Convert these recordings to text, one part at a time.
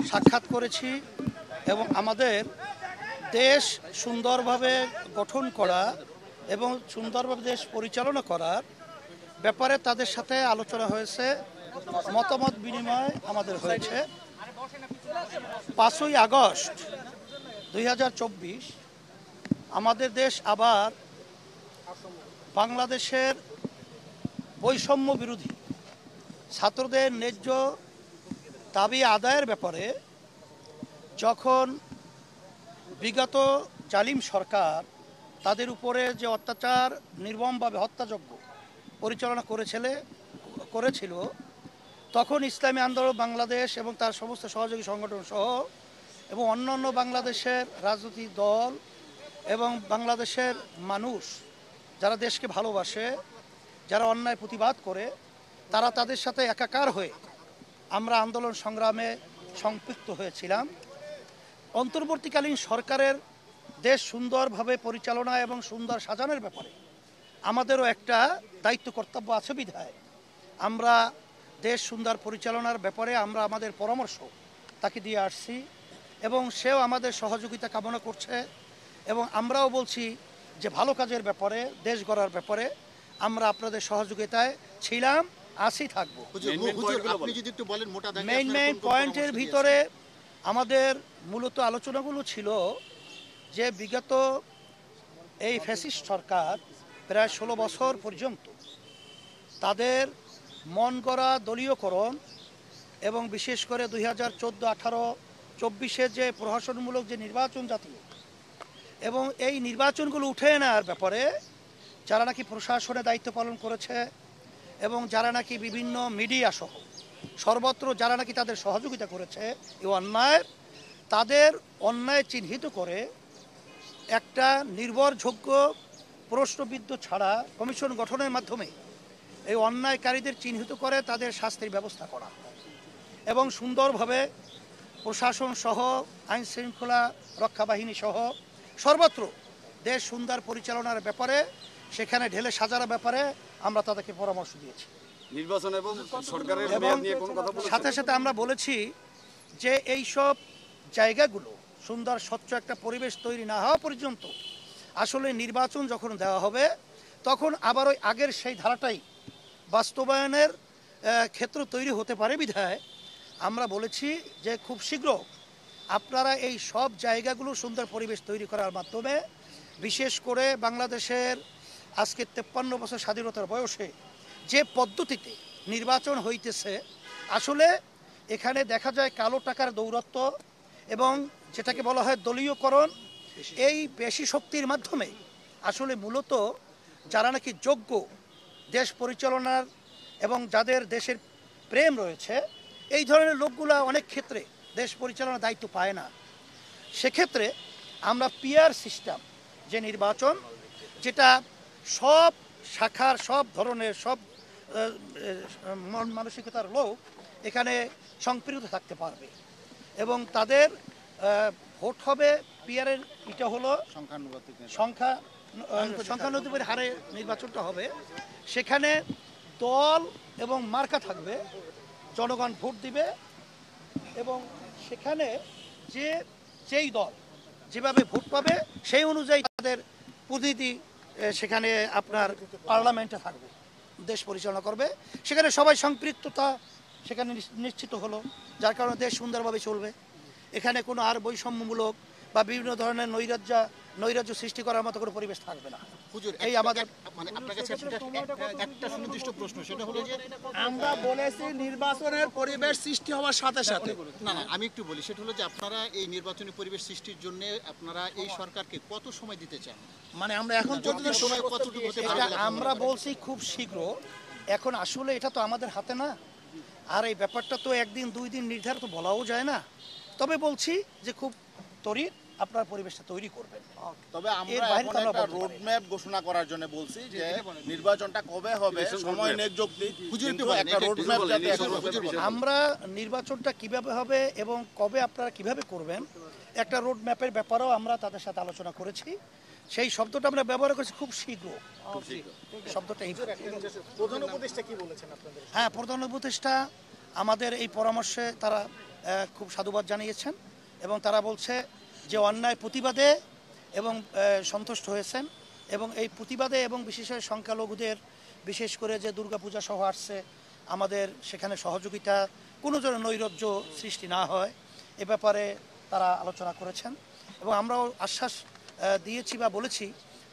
সাক্ষাৎ করেছি এবং আমাদের দেশ সুন্দরভাবে গঠন করা এবং সুন্দরভাবে দেশ পরিচালনা করার ব্যাপারে তাদের সাথে আলোচনা হয়েছে, মতামত বিনিময় আমাদের হয়েছে। 5ই আগস্ট 2024 আমাদের দেশ আবার বাংলাদেশের বৈষম্য বিরোধী ছাত্রদের ন্যায্য দাবি আদায়ের ব্যাপারে যখন বিগত জালিম সরকার তাদের উপরে যে অত্যাচার নির্মমভাবে হত্যাযজ্ঞ পরিচালনা করেছিল, তখন ইসলামী আন্দোলন বাংলাদেশ এবং তার সমস্ত সহযোগী সংগঠন সহ এবং অন্যান্য বাংলাদেশের রাজনৈতিক দল এবং বাংলাদেশের মানুষ যারা দেশকে ভালোবাসে, যারা অন্যায় প্রতিবাদ করে, তারা তাদের সাথে একাকার হয়ে আমরা আন্দোলন সংগ্রামে সম্পৃক্ত হয়েছিলাম। অন্তর্বর্তীকালীন সরকারের দেশ সুন্দরভাবে পরিচালনা এবং সুন্দর সাজানোর ব্যাপারে আমাদেরও একটা দায়িত্ব কর্তব্য আছে বিধায় আমরা দেশ সুন্দর পরিচালনার ব্যাপারে আমরা আমাদের পরামর্শ তাকে দিয়ে আসছি এবং সেও আমাদের সহযোগিতা কামনা করছে এবং আমরাও বলছি যে ভালো কাজের ব্যাপারে, দেশ গড়ার ব্যাপারে আমরা আপনাদের সহযোগিতায় ছিলাম, আছি, থাকবো। মেইন পয়েন্টের ভিতরে আমাদের মূলত আলোচনাগুলো ছিল যে বিগত এই ফ্যাসিস্ট সরকার প্রায় 16 বছর পর্যন্ত তাদের মন গড়া দলীয়করণ এবং বিশেষ করে 2014-18-24 যে প্রহসনমূলক যে নির্বাচন জাতীয় এবং এই নির্বাচনগুলো উঠে নেওয়ার ব্যাপারে যারা নাকি প্রশাসনে দায়িত্ব পালন করেছে এবং যারা নাকি বিভিন্ন মিডিয়া সহ সর্বত্র যারা নাকি তাদের সহযোগিতা করেছে এই অন্যায়, তাদের অন্যায় চিহ্নিত করে একটা নির্ভরযোগ্য প্রশ্নবিদ্ধ ছাড়া কমিশন গঠনের মাধ্যমে এই অন্যায়কারীদের চিহ্নিত করে তাদের শাস্তির ব্যবস্থা করা এবং সুন্দরভাবে প্রশাসন সহ আইন শৃঙ্খলা রক্ষা বাহিনী সহ সর্বত্র দেশ সুন্দর পরিচালনার ব্যাপারে সেখানে ঢেলে সাজানোর ব্যাপারে আমরা তাদেরকে পরামর্শ দিয়েছি। নির্বাচন এবং সরকারের মেয়াদ নিয়ে কোনো কথা বলেছেন? সাথে সাথে আমরা বলেছি যে এই সব জায়গাগুলো সুন্দর স্বচ্ছ একটা পরিবেশ তৈরি না হওয়া পর্যন্ত আসলে নির্বাচন যখন দেওয়া হবে তখন আবার ওই আগের সেই ধারাটাই বাস্তবায়নের ক্ষেত্র তৈরি হতে পারে বিধায় আমরা বলেছি যে খুব শীঘ্র আপনারা এই সব জায়গাগুলো সুন্দর পরিবেশ তৈরি করার মাধ্যমে বিশেষ করে বাংলাদেশের আজকে 53 বছর স্বাধীনতার বয়সে যে পদ্ধতিতে নির্বাচন হইতেছে আসলে এখানে দেখা যায় কালো টাকার দৌরত্ব এবং যেটাকে বলা হয় দলীয়করণ, এই পেশি শক্তির মাধ্যমে আসলে মূলত যারা নাকি যোগ্য দেশ পরিচালনার এবং যাদের দেশের প্রেম রয়েছে এই ধরনের লোকগুলা অনেক ক্ষেত্রে দেশ পরিচালনার দায়িত্ব পায় না। সেক্ষেত্রে আমরা পিয়ার সিস্টেম যে নির্বাচন, যেটা সব শাখার সব ধরনের সব মন মানসিকতার লোক এখানে সম্পৃক্ত থাকতে পারবে এবং তাদের ভোট হবে পিয়ারের, এটা হলো সংখ্যানুপাতিক হারে নির্বাচনটা হবে। সেখানে দল এবং মার্কা থাকবে, জনগণ ভোট দিবে এবং সেখানে যেই দল যেভাবে ভোট পাবে সেই অনুযায়ী তাদের প্রতিনিধি সেখানে আপনার পার্লামেন্টে থাকবে, দেশ পরিচালনা করবে। সেখানে সবাই সম্পৃক্ততা সেখানে নিশ্চিত হলো, যার কারণে দেশ সুন্দরভাবে চলবে। এখানে কোনো আর বৈষম্যমূলক বা বিভিন্ন ধরনের নৈরাজ্য সৃষ্টি করার মতো কোনো পরিবেশ থাকবে না। এই আমাদের মানে আপনার কাছে একটা সুনির্দিষ্ট প্রশ্ন, সেটা হলো যে আমরা বলেছি নির্বাচনের পরিবেশ সৃষ্টি হওয়ার সাথে সাথে না আমি একটু বলি, সেটা হলো যে আপনারা এই নির্বাচনী পরিবেশ সৃষ্টির জন্য আপনারা এই সরকারকে কত সময় দিতে চান? মানে আমরা এখন পর্যন্ত সময় কতটুকু হতে পারে? আমরা বলছি খুব শীঘ্র। এখন আসলে এটা তো আমাদের হাতে না, আর এই ব্যাপারটা তো একদিন 2 দিন নির্ধারিত বলাও যায় না। তবে বলছি যে খুব ত্বরিত আপনার পরিবেশটা তৈরি করবেন। তবে আমরা এখন একটা রোড ম্যাপ ঘোষণা করার জন্য বলছি যে নির্বাচনটা কবে হবে, সময় নির্যুক্তি, কিন্তু একটা রোড ম্যাপ যাতে আমরা নির্বাচনটা কিভাবে হবে এবং কবে আপনারা কিভাবে করবেন একটা রোড ম্যাপের ব্যাপারেও আমরা তাদের সাথে আলোচনা করেছি। সেই শব্দটা আমরা ব্যবহার করেছি খুব শীঘ্র শব্দটা। প্রধান উপদেষ্টা কি বলেছেন আপনাদের? হ্যাঁ, প্রধান উপদেষ্টা আমাদের এই পরামর্শে তারা খুব সাধুবাদ জানিয়েছেন এবং তারা বলছে যে অন্যায় প্রতিবাদে এবং সন্তুষ্ট হয়েছেন এবং এই প্রতিবাদে এবং বিশেষ করে সংখ্যালঘুদের বিশেষ করে যে দুর্গাপূজা সহ আসছে আমাদের সেখানে সহযোগিতা কোনো ধরনের নৈরাজ্য সৃষ্টি না হয় এ ব্যাপারে তারা আলোচনা করেছেন এবং আমরাও আশ্বাস দিয়েছি বা বলেছি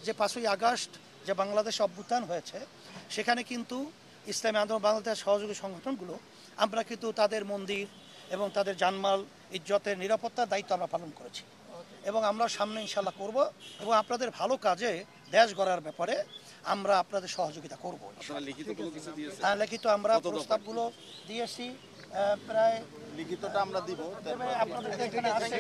যে 5ই আগস্ট যে বাংলাদেশে অভ্যুত্থান হয়েছে সেখানে কিন্তু ইসলামী আন্দোলন বাংলাদেশ সহযোগী সংগঠনগুলো আমরা কিন্তু তাদের মন্দির এবং তাদের জানমাল ইজ্জতের নিরাপত্তার দায়িত্ব আমরা পালন করেছি এবং আমরা সামনে ইনশাল্লাহ করব এবং আপনাদের ভালো কাজে দেশ গড়ার ব্যাপারে আমরা আপনাদের সহযোগিতা করব। আপনারা লিখিত কোনো কিছু দিয়েছেন? হ্যাঁ, লিখিত আমরা প্রস্তাবগুলো দিয়েছি প্রায় লিখিতটা আমরা দিব আপনাদের এখানে আসছে